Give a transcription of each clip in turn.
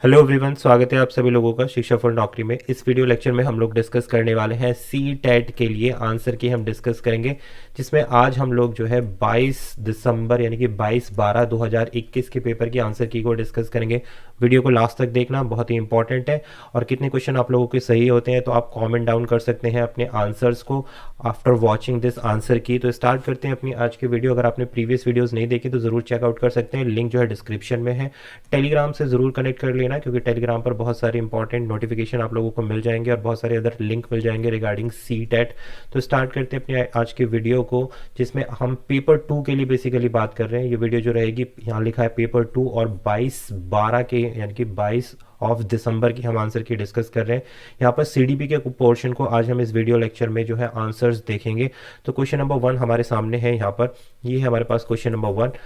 Hello everyone, स्वागत है आप सभी लोगों का शिक्षा फॉर नौकरी में। इस वीडियो लेक्चर में हम लोग डिस्कस करने वाले हैं सी टेट के लिए आंसर की हम डिस्कस करेंगे, जिसमें आज हम लोग जो है 22 दिसंबर यानी कि 22/12/2021 के पेपर की आंसर की को डिस्कस करेंगे। वीडियो को लास्ट तक देखना, बहुत ही इंपॉर्टेंट है। और कितने क्वेश्चन आप लोगों के सही होते हैं तो आप कॉमेंट डाउन कर सकते हैं अपने आंसर्स को आफ्टर वॉचिंग दिस आंसर की। तो स्टार्ट करते हैं अपनी आज की वीडियो। अगर आपने प्रीवियस वीडियोज़ नहीं देखी तो ज़रूर चेकआउट कर सकते हैं, लिंक जो है डिस्क्रिप्शन में है। टेलीग्राम से ज़रूर कनेक्ट कर लेना, क्योंकि टेलीग्राम पर बहुत सारे इंपॉर्टेंट नोटिफिकेशन आप लोगों को मिल जाएंगे और बहुत सारे अदर लिंक मिल जाएंगे रिगार्डिंग सी टेट। तो स्टार्ट करते हैं अपने आज के वीडियो को, जिसमें हम पेपर 2 के लिए बेसिकली बात कर रहे हैं। ये वीडियो जो रहेगी, यहाँ लिखा है पेपर 2 और 22/12 के यानी कि 22 ऑफ दिसंबर की हम आंसर की डिस्कस कर रहे हैं। यहाँ पर सीडीपी के पोर्शन को आज हम इस वीडियो लेक्चर में जो है आंसर्स देखेंगे। तो क्वेश्चन नंबर 1 हमारे सामने है यहाँ पर। ये है हमारे पास क्वेश्चन नंबर 1।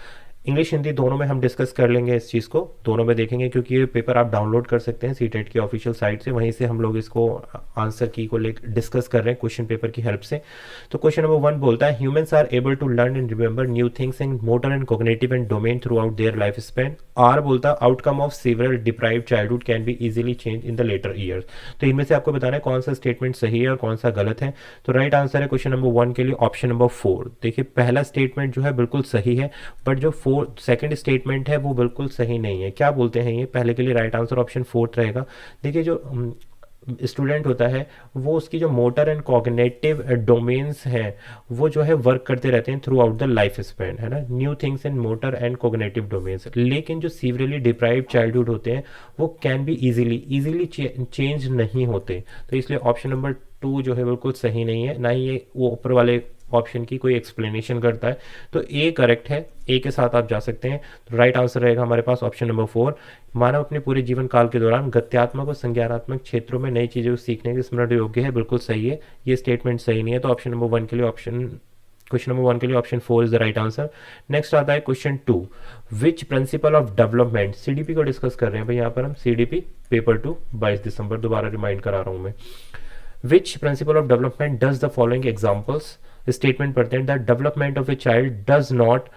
इंग्लिश हिंदी दोनों में हम डिस्कस कर लेंगे, इस चीज़ को दोनों में देखेंगे, क्योंकि ये पेपर आप डाउनलोड कर सकते हैं सीटेट की ऑफिशियल साइट से। वहीं से हम लोग इसको आंसर की को ले डिस्कस कर रहे हैं क्वेश्चन पेपर की हेल्प से। तो क्वेश्चन नंबर 1 बोलता है, humans are able to learn and remember new things in motor and cognitive and domain throughout their life span. R बोलता है, outcome of several deprived childhood can be easily change in the later years. तो इनमें से आपको बताना है कौन सा स्टेटमेंट सही है और कौन सा गलत है। तो राइट आंसर है क्वेश्चन नंबर 1 के लिए ऑप्शन नंबर 4। देखिए, पहला स्टेटमेंट जो है बिल्कुल सही है, बट जो सेकंड स्टेटमेंट है वो बिल्कुल सही नहीं है। क्या बोलते हैं ये? पहले के लिए राइट आंसर ऑप्शन 4 रहेगा। देखिए, जो स्टूडेंट होता है वो उसकी जो मोटर एंड कॉग्निटिव डोमेन्स हैं वो जो है वर्क करते रहते हैं through out the life span, है ना, new things in motor and cognitive domains. लेकिन जो सीवरली डिप्राइव्ड चाइल्डहुड होते हैं वो कैन बी इजीली चेंज नहीं होते। तो इसलिए ऑप्शन नंबर 2 जो है बिल्कुल सही नहीं है, ना ही ये वो ऊपर वाले ऑप्शन की कोई एक्सप्लेनेशन करता है। तो ए करेक्ट है, ए के साथ आप जा सकते हैं। तो राइट आंसर रहेगा हमारे पास ऑप्शन नंबर 4। मानव अपने पूरे जीवन काल के दौरान गत्यात्मक और संज्ञानात्मक क्षेत्रों में नई चीज़ों को सीखने के स्मरण योग्य है, बिल्कुल सही है। ये स्टेटमेंट सही नहीं है। तो ऑप्शन नंबर 1 के लिए क्वेश्चन नंबर 1 के लिए option 4 is the right answer. Next आता है question 2। Which principle of development, CDP को डिस्कस कर रहे हैं भाई यहाँ पर हम। सीडीपी पेपर 2 22 दिसंबर, दोबारा रिमाइंड करा रहा हूँ मैं। Which principle of development does the following examples. Statement पढ़ते हैं, the development of a child does not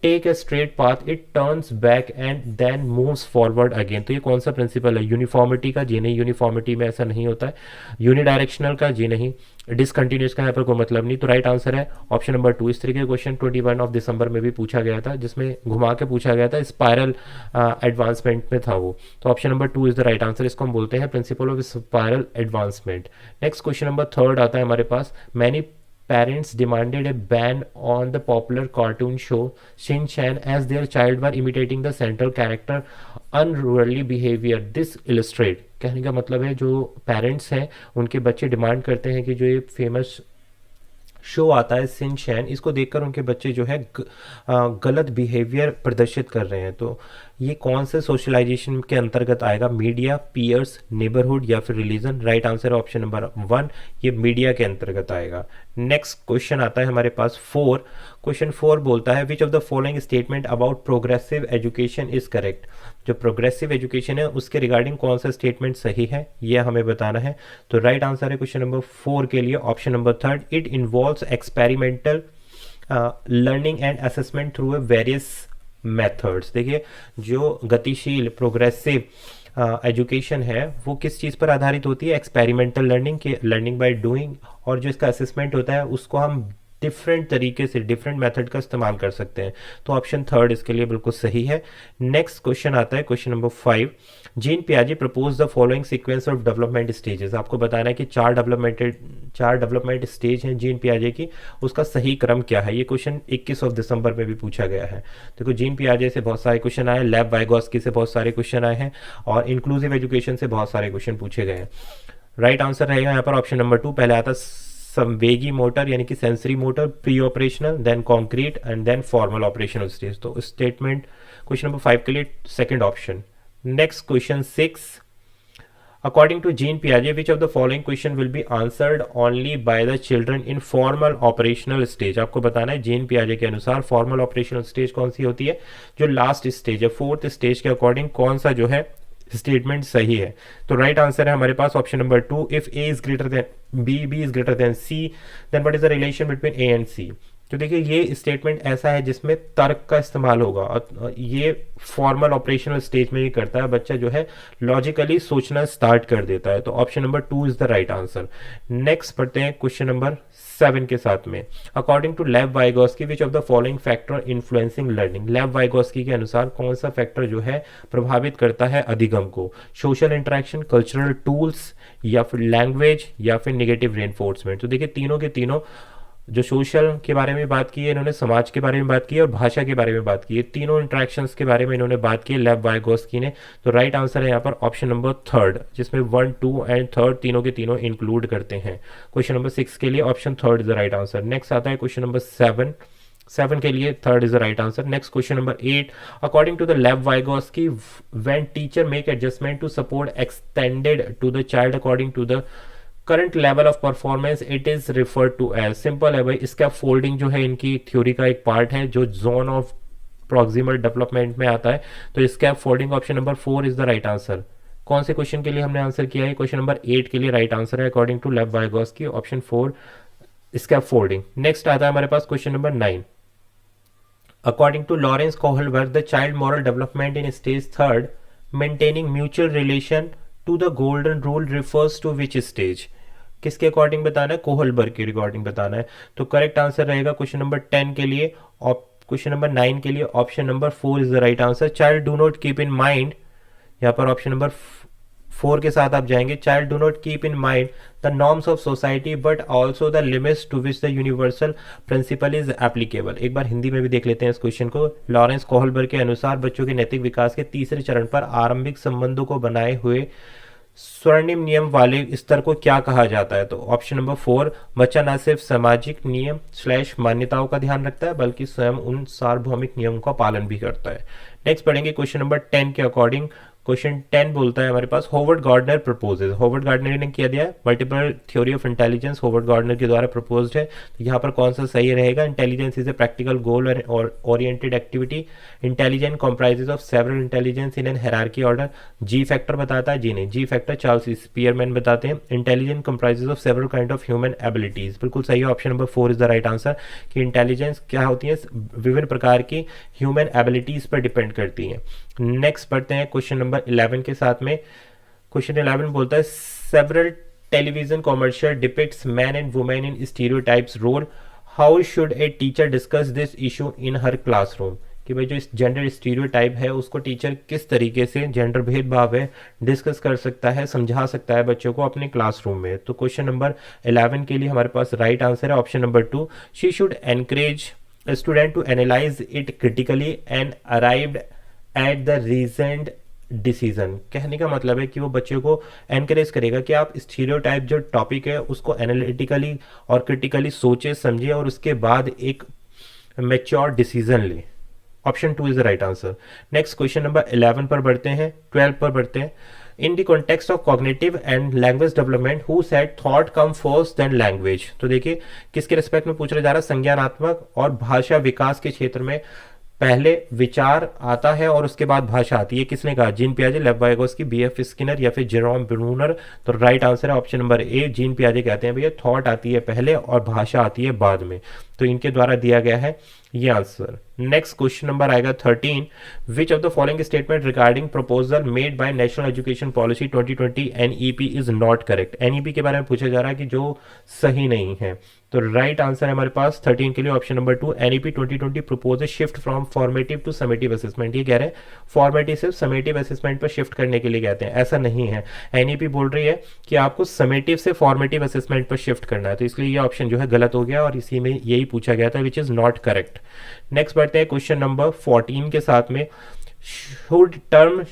take a straight path, it turns back and then moves forward again. तो ये कौन सा प्रिंसिपल है? यूनिफॉर्मिटी का? जी नहीं, यूनिफॉर्मिटी में ऐसा नहीं होता है। यूनिडायरेक्शनल का? जी नहीं। डिसकंटिन्यूस का यहाँ पर कोई मतलब नहीं। तो राइट आंसर है ऑप्शन नंबर 2। इस तरीके का क्वेश्चन 21 ऑफ दिसंबर में भी पूछा गया था, जिसमें घुमा के पूछा गया था, स्पायरल एडवांसमेंट में था वो। तो option number 2 is the right answer. इसको हम बोलते हैं principle of spiral advancement. Next question number 3 आता है हमारे पास। Many parents demanded a ban on the popular cartoon show Shin Chan as their child were imitating the central character unruly behavior. This illustrate, कहने का मतलब है जो parents हैं उनके बच्चे डिमांड करते हैं कि जो ये फेमस शो आता है सिन चैन, इसको देखकर उनके बच्चे जो है गलत बिहेवियर प्रदर्शित कर रहे हैं। तो ये कौन से सोशलाइजेशन के अंतर्गत आएगा? मीडिया, पीयर्स, नेबरहुड या फिर रिलीजन? राइट आंसर है ऑप्शन नंबर 1, ये मीडिया के अंतर्गत आएगा। नेक्स्ट क्वेश्चन आता है हमारे पास 4। क्वेश्चन 4 बोलता है, विच of the following statement about progressive education is correct. जो प्रोग्रेसिव एजुकेशन है उसके रिगार्डिंग कौन सा स्टेटमेंट सही है, यह हमें बताना है। तो राइट आंसर है क्वेश्चन नंबर 4 के लिए option number 3, it involves experimental learning and assessment through a various methods. देखिए, जो गतिशील प्रोग्रेसिव एजुकेशन है वो किस चीज़ पर आधारित होती है? एक्सपेरिमेंटल लर्निंग के, लर्निंग बाय डूइंग। और जो इसका असेसमेंट होता है उसको हम डिफरेंट तरीके से, डिफरेंट मेथड का इस्तेमाल कर सकते हैं। तो ऑप्शन 3 इसके लिए बिल्कुल सही है। नेक्स्ट क्वेश्चन आता है क्वेश्चन नंबर 5। जीन पियाजे propose the following sequence of development stages. आपको बताना है कि चार डेवलपमेंट स्टेज हैं जीन पियाजे की, उसका सही क्रम क्या है। ये क्वेश्चन 21 ऑफ दिसंबर में भी पूछा गया है। देखो, जीन पियाजे से बहुत सारे क्वेश्चन आए, लैब वाइगोस्की से बहुत सारे क्वेश्चन आए हैं और इंक्लूसिव एजुकेशन से बहुत सारे क्वेश्चन पूछे गए हैं। राइट आंसर रहेगा यहाँ पर ऑप्शन नंबर 2। पहले आता संवेगी मोटर यानी कि sensory motor, pre operational, then concrete and then formal operational stage. तो स्टेटमेंट क्वेश्चन नंबर 5 के लिए second option. Next question 6। According to Jean Piaget, which of the following question will be answered only by the children in formal operational stage? आपको बताना है gene पियाजे के अनुसार formal operational stage कौन सी होती है? जो लास्ट स्टेज है, 4th स्टेज के अकॉर्डिंग कौन सा जो है स्टेटमेंट सही है? तो राइट आंसर है हमारे पास option number 2, if A is greater than B, B is greater than C, then what is the relation between A and C. तो देखिए ये स्टेटमेंट ऐसा है जिसमें तर्क का इस्तेमाल होगा, और ये फॉर्मल ऑपरेशनल स्टेज में ही करता है, बच्चा जो है लॉजिकली सोचना स्टार्ट कर देता है। तो option number 2 is the right answer. Next पढ़ते हैं क्वेश्चन नंबर 7 के साथ में। According to Lev Vygotsky which of the following factor influencing learning. लेव वाइगोस्की के अनुसार कौन सा फैक्टर जो है प्रभावित करता है अधिगम को? सोशल इंटरेक्शन, कल्चरल टूल्स, या फिर लैंग्वेज, या फिर नेगेटिव रेनफोर्समेंट। तो देखिए तीनों के तीनों, जो सोशल के बारे में बात की है इन्होंने, समाज के बारे में बात की है और भाषा के बारे में बात की है, तीनों इंट्रैक्शंस के बारे में इन्होंने बात की है लेव वाइगोस्की ने। तो राइट आंसर है यहाँ पर ऑप्शन नंबर 3, जिसमें 1, 2 एंड 3 तीनों के तीनों इंक्लूड करते हैं। क्वेश्चन नंबर 6 के लिए option 3 is the right answer. Next आता है क्वेश्चन नंबर 7 के लिए 3 is the right answer. Next question number 8, according to the Lev Vygotsky when teacher make adjustment to support extended to the child according to the current level of performance it is referred to as. Simple है भाई, इसका folding जो है इनकी theory का एक part है जो जोन ऑफ प्रॉक्सिमल डेवलपमेंट में आता है। तो इसका folding option number 4 is the right answer. कौन से क्वेश्चन के लिए हमने आंसर किया है? क्वेश्चन नंबर 8 के लिए राइट आंसर है according to Lev Vygotsky option 4 इसका फोल्डिंग। नेक्स्ट आता है हमारे पास question number 9, according to Lawrence Kohlberg the child moral development in stage 3 maintaining mutual relation to the golden rule refers to which stage. किसके according बताना है? Kohlberg के according बताना है। तो करेक्ट आंसर रहेगा क्वेश्चन नंबर 10 के लिए और क्वेश्चन नंबर 9 के लिए option number 4 is the right answer. Child do not keep in mind, यहाँ पर ऑप्शन नंबर 4 के साथ आप जाएंगे। Child do not keep in mind the norms of society but also the limits to which the universal principle is applicable. एक बार हिंदी में भी देख लेते हैं इस क्वेश्चन को। लॉरेंस कोहलबर्ग के अनुसार बच्चों के नैतिक विकास के तीसरे चरण पर आरंभिक संबंधों को बनाए हुए स्वर्णिम नियम वाले स्तर को क्या कहा जाता है? तो ऑप्शन नंबर 4, बच्चा न सिर्फ सामाजिक नियम / मान्यताओं का ध्यान रखता है बल्कि स्वयं उन सार्वभौमिक नियमों का पालन भी करता है। नेक्स्ट पढ़ेंगे क्वेश्चन नंबर 10 के अकॉर्डिंग। क्वेश्चन 10 बोलता है हमारे पास Howard Gardner proposes. Howard Gardner ने किया दिया है multiple theory of intelligence, Howard Gardner के द्वारा प्रपोज्ड है। तो यहाँ पर कौन सा सही रहेगा? इंटेलिजेंस इज ए प्रैक्टिकल गोल और oriented activity. Intelligence comprises of several intelligence in an hierarchy order. Ji factor बताता है? जी नहीं, जी फैक्टर चार्ल्स स्पीयरमैन बताते हैं। Intelligence comprises of several kind of human abilities, बिल्कुल सही है, option number 4 is the right answer. कि इंटेलिजेंस क्या होती है? विभिन्न प्रकार की ह्यूमन एबिलिटीज पर डिपेंड करती है। नेक्स्ट पढ़ते हैं क्वेश्चन नंबर 11 के साथ में। क्वेश्चन 11 बोलता है several television commercial depicts man and women in stereotypes role, how should a teacher discuss this issue in her classroom. कि भाई जो इस जेंडर स्टीरियोटाइप है उसको टीचर किस तरीके से, जेंडर भेदभाव है, डिस्कस कर सकता है, समझा सकता है बच्चों को अपने क्लासरूम में। तो क्वेश्चन नंबर 11 के लिए हमारे पास राइट आंसर है option number 2, she should encourage student to analyze it critically and arrived at the reasoned decision. कहने का मतलब है कि वो बच्चे को एनकरेज करेगा कि आप स्टीरियोटाइप जो टॉपिक है उसको एनालिटिकली और क्रिटिकली सोचे समझे और उसके बाद एक मैच्योर डिसीजन ले। Option 2 is the right answer. Next question number 11 पर बढ़ते हैं, 12 पर बढ़ते हैं। In the context of cognitive and language development who said thought come first then language. तो देखिए किसके रिस्पेक्ट में पूछा जा रहा है? संज्ञानात्मक और भाषा विकास के क्षेत्र में पहले विचार आता है और उसके बाद भाषा आती है। किसने कहा? जीन पियाजे, लेव वाइगोस्की, बीएफ स्किनर या फिर जेरोम ब्रूनर। तो राइट आंसर है ऑप्शन नंबर ए, जीन पियाजे कहते हैं भैया थॉट आती है पहले और भाषा आती है बाद में। तो इनके द्वारा दिया गया है ये आंसर। नेक्स्ट क्वेश्चन नंबर आएगा 13, विच of the following statement regarding proposal made by national education policy 2020 NEP is not correct. NEP के बारे में पूछा जा रहा है कि जो सही नहीं है। तो राइट आंसर है हमारे पास 13 के लिए option number 2, NEP 2020 propose shift from formative to summative assessment. ये कह रहे हैं फॉर्मेटिव से समेटिव असेसमेंट पर शिफ्ट करने के लिए कहते हैं, ऐसा नहीं है। एनईपी बोल रही है कि आपको समेटिव से फॉर्मेटिव असेसमेंट पर शिफ्ट करना है। तो इसलिए ये ऑप्शन जो है गलत हो गया और इसी में यही पूछा गया था, which is not correct. Next बढ़ते हैं क्वेश्चन नंबर 14 के साथ में। Should term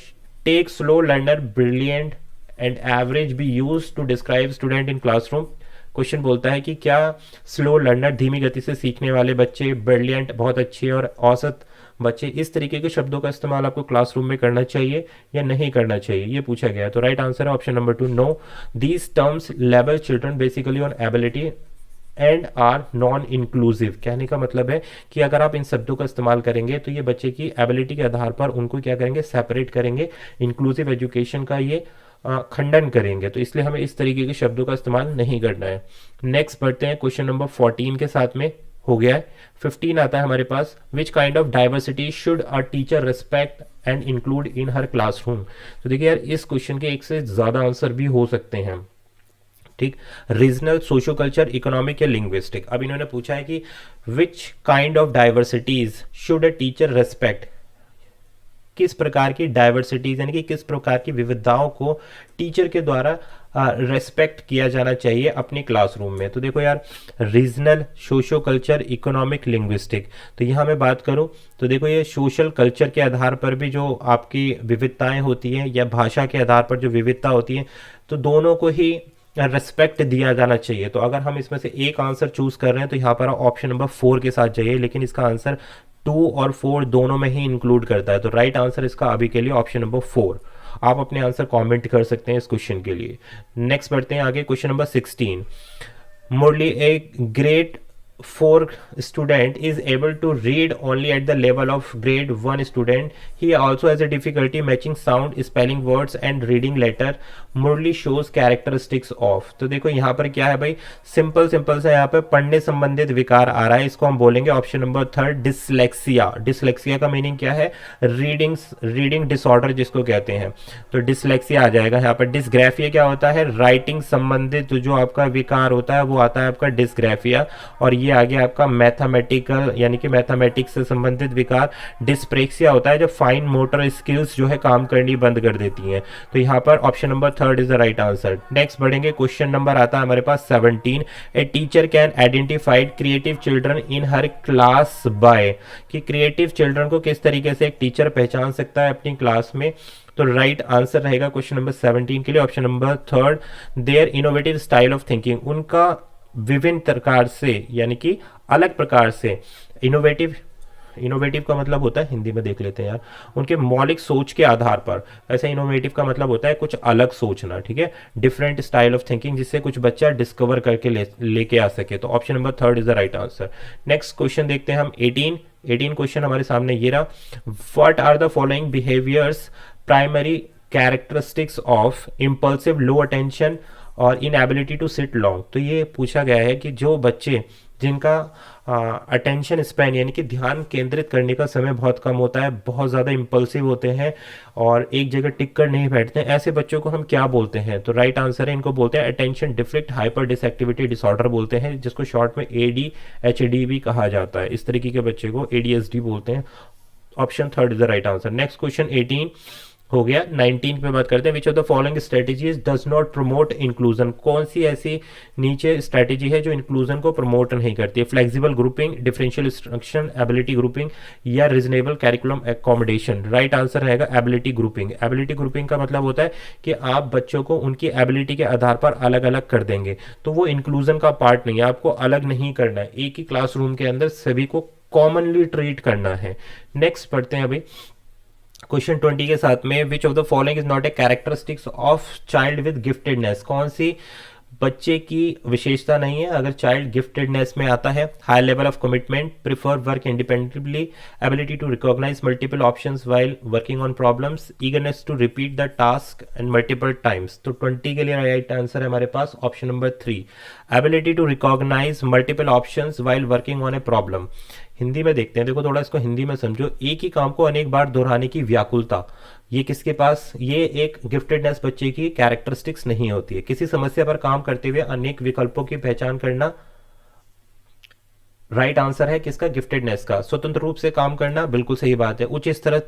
take slow learner, brilliant and average be use to describe student in classroom. Question बोलता है कि क्या स्लो लर्नर, धीमी गति से सीखने वाले बच्चे, ब्रिलियंट बहुत अच्छे और औसत बच्चे, इस तरीके के शब्दों का इस्तेमाल आपको क्लासरूम में करना चाहिए या नहीं करना चाहिए, ये पूछा गया है। तो राइट आंसर है option number 2, no. These terms level children basically on ability and are non inclusive. कहने का मतलब है कि अगर आप इन शब्दों का इस्तेमाल करेंगे तो ये बच्चे की एबिलिटी के आधार पर उनको क्या करेंगे? सेपरेट करेंगे। इंक्लूसिव एजुकेशन का ये खंडन करेंगे। तो इसलिए हमें इस तरीके के शब्दों का इस्तेमाल नहीं करना है। नेक्स्ट बढ़ते हैं क्वेश्चन नंबर 14 के साथ में। हो गया है। 15 आता है हमारे पास, which kind of diversity should a teacher respect and include in her classroom. तो देखिए यार, इस क्वेश्चन के एक से ज़्यादा आंसर भी हो सकते हैं, ठीक। रीजनल, सोशो कल्चर, इकोनॉमिक या लिंग्विस्टिक। अब इन्होंने पूछा है कि विच kind of diversities should a teacher respect, किस प्रकार की डाइवर्सिटीज यानी कि किस प्रकार की विविधताओं को टीचर के द्वारा रेस्पेक्ट किया जाना चाहिए अपने क्लासरूम में। तो देखो यार, regional, socio culture, economic, linguistic. तो यहाँ मैं बात करूँ तो देखो, ये सोशल कल्चर के आधार पर भी जो आपकी विविधताएं होती हैं या भाषा के आधार पर जो विविधता होती है, तो दोनों को ही रेस्पेक्ट दिया जाना चाहिए। तो अगर हम इसमें से एक आंसर चूज कर रहे हैं तो यहाँ पर ऑप्शन नंबर 4 के साथ जाइए, लेकिन इसका आंसर 2 और 4 दोनों में ही इंक्लूड करता है। तो राइट आंसर इसका अभी के लिए ऑप्शन नंबर 4। आप अपने आंसर कमेंट कर सकते हैं इस क्वेश्चन के लिए। नेक्स्ट बढ़ते हैं आगे, question number 16। Murali, a grade 4 student is able to read only at the level of grade 1 student. He also has a difficulty matching sound, spelling words and reading letter. Murli shows characteristics of। तो देखो यहाँ पर क्या है भाई, simple simple सा यहाँ पे पढ़ने संबंधित विकार आ रहा है, इसको हम बोलेंगे ऑप्शन नंबर 3 डिसलेक्सिया। डिसलेक्सिया का मीनिंग क्या है, रीडिंग डिसऑर्डर जिसको कहते हैं, तो डिसलेक्सिया आ जाएगा यहाँ पर। डिसग्राफिया क्या होता है, राइटिंग संबंधित जो आपका विकार होता है वो आता है आपका डिसग्राफिया। और ये आगे आपका मैथमेटिकल यानी कि मैथमेटिक्स से संबंधित विकार डिस्प्रेक्सिया होता है, जो फाइन मोटर स्किल्स जो है काम करनी बंद कर देती हैं। तो यहाँ पर option number 3 is the right answer. Next बढ़ेंगे, क्वेश्चन नंबर आता है हमारे पास 17। A teacher can identified creative children in her class by, कि क्रिएटिव चिल्ड्रन को किस तरीके से एक टीचर पहचान सकता है अपनी क्लास में। तो राइट आंसर रहेगा क्वेश्चन नंबर 17 के लिए option number 3, their innovative style of thinking. उनका विभिन्न प्रकार से यानी कि अलग प्रकार से, इनोवेटिव का मतलब होता है, हिंदी में देख लेते हैं यार, उनके मौलिक सोच के आधार पर। ऐसे इनोवेटिव का मतलब होता है कुछ अलग सोचना, ठीक है, डिफरेंट स्टाइल ऑफ थिंकिंग, जिससे कुछ बच्चा डिस्कवर करके लेके आ सके। तो option number 3 is the right answer. Next question देखते हैं हम 18 क्वेश्चन हमारे सामने ये रहा। What are the following behaviours primary characteristics of impulsive, low attention और इनएबिलिटी टू सिट लॉन्ग। तो ये पूछा गया है कि जो बच्चे जिनका अटेंशन स्पैन यानी कि ध्यान केंद्रित करने का समय बहुत कम होता है, बहुत ज़्यादा इम्पल्सिव होते हैं और एक जगह टिक कर नहीं बैठते हैं, ऐसे बच्चों को हम क्या बोलते हैं। तो राइट आंसर है, इनको बोलते हैं अटेंशन डिफिकल्ट हाइपर डिसएक्टिविटी डिसऑर्डर बोलते हैं, जिसको शॉर्ट में ADHD भी कहा जाता है। इस तरीके के बच्चे को ADHD बोलते हैं। Option 3 is the right answer. Next question 18 हो गया। 19 पे बात करते हैं, विच of the following strategies does not promote inclusion. कौन सी ऐसी नीचे स्ट्रेटेजी है जो इंक्लूजन को प्रमोट नहीं करती है। Flexible grouping, differential instruction, ability grouping या reasonable curriculum accommodation. Right answer रहेगा एबिलिटी ग्रुपिंग। एबिलिटी ग्रुपिंग का मतलब होता है कि आप बच्चों को उनकी एबिलिटी के आधार पर अलग अलग कर देंगे, तो वो इंक्लूजन का पार्ट नहीं है, आपको अलग नहीं करना है, एक ही क्लासरूम के अंदर सभी को कॉमनली ट्रीट करना है। नेक्स्ट पढ़ते हैं अभी क्वेश्चन 20 के साथ में, विच of the following is not a characteristics of child with giftedness. कौन सी बच्चे की विशेषता नहीं है अगर चाइल्ड गिफ्टेडनेस में आता है। High level of commitment, prefer work independently, ability to recognise multiple options while working on problems, eagerness to repeat the task and multiple times. तो 20 के लिए राइट आंसर है हमारे पास option number 3, ability to recognise multiple options while working on a problem. Hindi में देखते हैं, देखो थोड़ा इसको हिंदी में समझो। एक ही काम को अनेक बार दोहराने की व्याकुलता, ये किसके पास, ये एक गिफ्टेडनेस बच्चे की कैरेक्टरिस्टिक्स नहीं होती है। किसी समस्या पर काम करते हुए अनेक विकल्पों की पहचान करना, राइट आंसर है किसका, गिफ्टेडनेस का। स्वतंत्र रूप से काम करना, बिल्कुल सही बात है। उच्च स्तर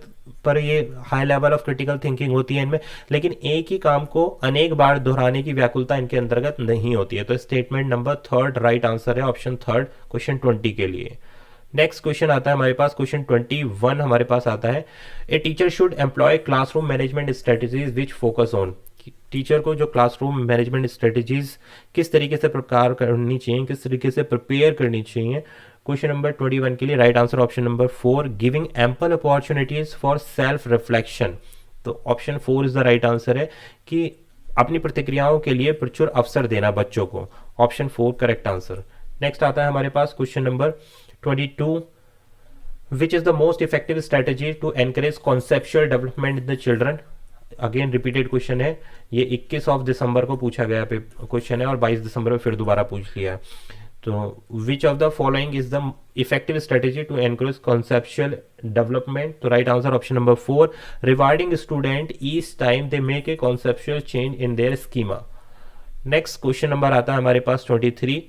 पर ये high level of critical thinking होती है इनमें, लेकिन एक ही काम को अनेक बार दोहराने की व्याकुलता इनके अंतर्गत नहीं होती है। तो स्टेटमेंट नंबर 3 राइट आंसर है ऑप्शन 3 क्वेश्चन 20 के लिए। नेक्स्ट क्वेश्चन आता है हमारे पास क्वेश्चन 21 हमारे पास आता है, a teacher should employ classroom management strategies which focus on. Teacher को जो क्लासरूम मैनेजमेंट स्ट्रेटेजीज किस तरीके से प्रकार करनी चाहिए, किस तरीके से प्रिपेयर करनी चाहिए। क्वेश्चन नंबर 21 के लिए right answer option number 4, giving ample opportunities for self reflection. तो option 4 is the right answer है कि अपनी प्रतिक्रियाओं के लिए प्रचुर अवसर देना बच्चों को। Option 4 correct answer. नेक्स्ट आता है हमारे पास question number 22, which is the most effective strategy to encourage conceptual development in the children. Again repeated question है, ये 21 दिसंबर को पूछा गया क्वेश्चन है और 22 दिसंबर में फिर दोबारा पूछ लिया है। तो which of the following is the effective strategy to encourage conceptual development? तो right answer option number 4, rewarding student each time they make a conceptual change in their schema. Next question number आता है हमारे पास 23,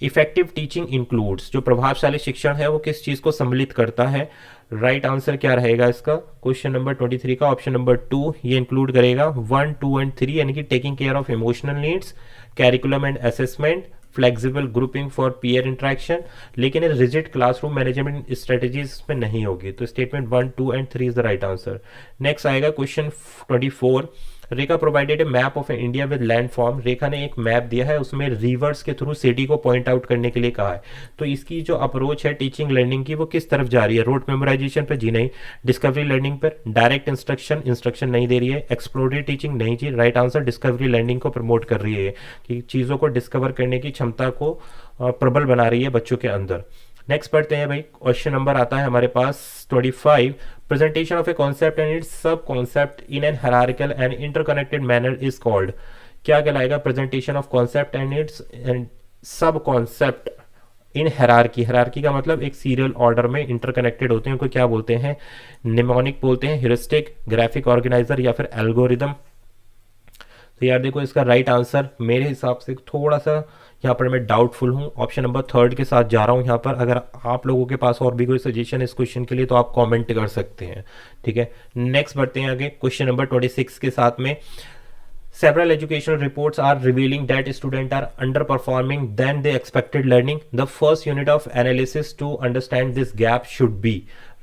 effective teaching includes, जो प्रभावशाली शिक्षण है वो किस चीज को सम्मिलित करता है? राइट आंसर क्या रहेगा इसका क्वेश्चन नंबर 23 का? ऑप्शन नंबर 2 ये इंक्लूड करेगा 1, 2 एंड 3, यानी कि taking care of emotional needs, curriculum and assessment, flexible grouping for peer interaction, लेकिन रिजिड क्लासरूम मैनेजमेंट स्ट्रेटेजीज में नहीं होगी। तो statement 1, 2 and 3 is the right answer. Next आएगा question 24, Rekha provided a map of India with land form, Rekha ने एक map दिया है, उसमें रिवर्स के थ्रू सिटी को पॉइंट आउट करने के लिए कहा है। तो इसकी जो अप्रोच है टीचिंग लर्निंग की वो किस तरफ जा रही है? रोड मेमोराइजेशन पर? जी नहीं। डिस्कवरी लर्निंग पर? डायरेक्ट इंस्ट्रक्शन नहीं दे रही है। Exploratory teaching? नहीं जी। राइट आंसर डिस्कवरी लर्निंग को प्रमोट कर रही है कि चीज़ों को डिस्कवर करने की क्षमता को प्रबल बना रही है बच्चों के अंदर। नेक्स्ट पढ़ते हैं भाई, क्वेश्चन नंबर आता है हमारे पास 25, presentation of a concept and its sub concept in an hierarchical and interconnected manner is called. क्या कहलाएगा? Presentation of concept and its sub concept in hierarchy. Hierarchy का मतलब एक सीरियल ऑर्डर में इंटरकनेक्टेड होते हैं, उनको क्या बोलते हैं? निमोनिक बोलते हैं, ह्यूरिस्टिक, ग्राफिक ऑर्गेनाइजर या फिर एल्गोरिदम। तो यार देखो इसका राइट आंसर मेरे हिसाब से थोड़ा सा यहाँ पर मैं डाउटफुल हूँ, ऑप्शन नंबर 3 के साथ जा रहा हूँ यहाँ पर। अगर आप लोगों के पास और भी कोई सजेशन इस क्वेश्चन के लिए तो आप कमेंट कर सकते हैं, ठीक है। नेक्स्ट बढ़ते हैं आगे क्वेश्चन नंबर 26 के साथ में, several educational reports are revealing that students are underperforming than they expected learning. The first unit of analysis to understand this gap should be,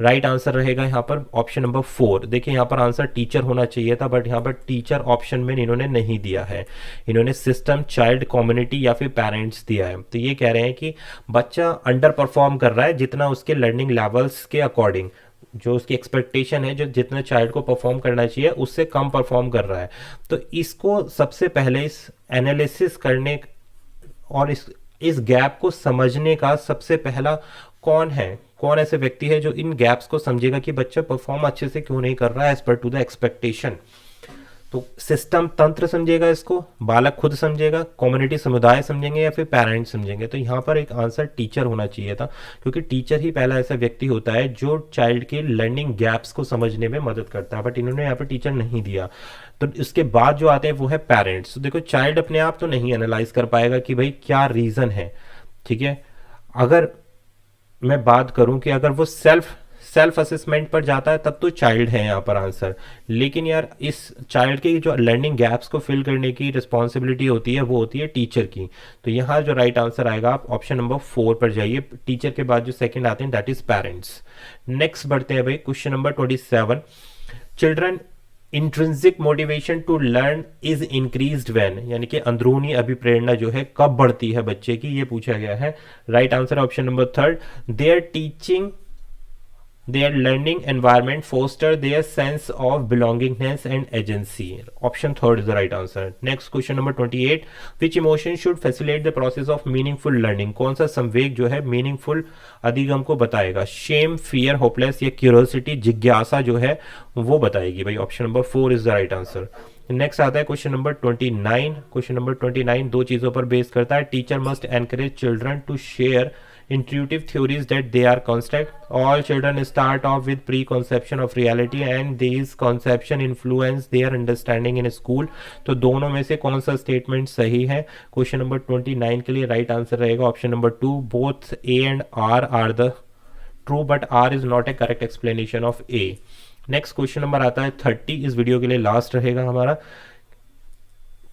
right answer रहेगा यहाँ पर ऑप्शन नंबर 4। देखिए यहाँ पर आंसर टीचर होना चाहिए था, बट यहाँ पर टीचर ऑप्शन में इन्होंने नहीं दिया है, इन्होंने सिस्टम, चाइल्ड, कम्युनिटी या फिर पेरेंट्स दिया है। तो ये कह रहे हैं कि बच्चा अंडर परफॉर्म कर रहा है जितना उसके लर्निंग लेवल्स के अकॉर्डिंग, जो उसकी एक्सपेक्टेशन है, जो जितना चाइल्ड को परफॉर्म करना चाहिए उससे कम परफॉर्म कर रहा है। तो इसको सबसे पहले इस एनालिसिस करने और इस गैप को समझने का सबसे पहला कौन है, कौन ऐसे व्यक्ति है जो इन गैप्स को समझेगा कि बच्चा परफॉर्म अच्छे से क्यों नहीं कर रहा है as per to the expectation. तो सिस्टम, तंत्र समझेगा इसको, बालक खुद समझेगा, कम्युनिटी, समुदाय समझेंगे या फिर पेरेंट्स समझेंगे। तो यहाँ पर एक आंसर टीचर होना चाहिए था, क्योंकि टीचर ही पहला ऐसा व्यक्ति होता है जो चाइल्ड के लर्निंग गैप्स को समझने में मदद करता है, बट इन्होंने यहाँ पर टीचर नहीं दिया। तो इसके बाद जो आते हैं वो है पेरेंट्स। तो देखो चाइल्ड अपने आप तो नहीं एनालाइज कर पाएगा कि भाई क्या रीज़न है, ठीक है। अगर मैं बात करूं कि अगर वो सेल्फ असेसमेंट पर जाता है तब तो चाइल्ड है यहाँ पर आंसर, लेकिन यार इस चाइल्ड की जो लर्निंग गैप्स को फिल करने की रिस्पॉन्सिबिलिटी होती है वो होती है टीचर की। तो यहाँ जो राइट आंसर आएगा आप ऑप्शन नंबर 4 पर जाइए, टीचर के बाद जो सेकंड आते हैं दैट इज पेरेंट्स। नेक्स्ट बढ़ते हैं भाई question number 27, children intrinsic motivation to learn is increased when, यानी कि अंदरूनी अभिप्रेरणा जो है कब बढ़ती है बच्चे की, ये पूछा गया है। Right answer option number 3, there teaching, their learning environment foster their sense of belongingness and agency. Option 3 is the right answer. Next question number 28, which emotion should facilitate the process of meaningful learning? कौन सा संवेग जो है meaningful अधिगम को बताएगा? shame, fear, hopeless या curiosity, जिज्ञासा जो है वो बताएगी भाई। Option number 4 is the right answer. Next आता है क्वेश्चन नंबर 29। क्वेश्चन नंबर 29 दो चीजों पर बेस करता है, teacher must encourage children to share intuitive theories that they are construct. All children start off with preconception of reality and these conception influence their understanding in school. तो दोनों में से कौन सा स्टेटमेंट सही है? क्वेश्चन नंबर 29 के लिए राइट आंसर रहेगा option number 2, both A and R are the true but R is not a correct explanation of A. Next question number आता है 30, इस वीडियो के लिए लास्ट रहेगा हमारा।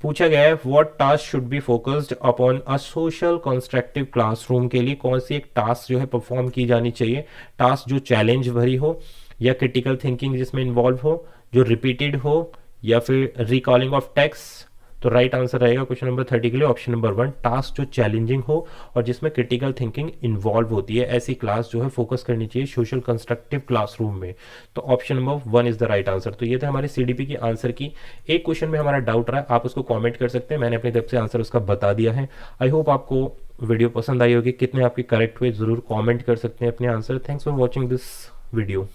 पूछा गया है what task should be focused upon a social constructive classroom, के लिए कौन सी एक टास्क जो है परफॉर्म की जानी चाहिए? टास्क जो चैलेंज भरी हो, या क्रिटिकल थिंकिंग जिसमें इन्वॉल्व हो, जो रिपीटेड हो, या फिर रिकॉलिंग ऑफ टेक्स्ट। तो राइट आंसर रहेगा क्वेश्चन नंबर 30 के लिए ऑप्शन नंबर 1, टास्क जो चैलेंजिंग हो और जिसमें क्रिटिकल थिंकिंग इन्वॉल्व होती है, ऐसी क्लास जो है फोकस करनी चाहिए सोशल कंस्ट्रक्टिव क्लासरूम में। तो option number 1 is the right answer. तो ये थे हमारे सीडीपी की आंसर की। एक क्वेश्चन में हमारा डाउट रहा है, आप उसको कॉमेंट कर सकते हैं, मैंने अपनी तरफ से आंसर उसका बता दिया है। आई होप आपको वीडियो पसंद आई होगी, कितने आपके करेक्ट हुए जरूर कॉमेंट कर सकते हैं अपने answer. Thanks for watching this video.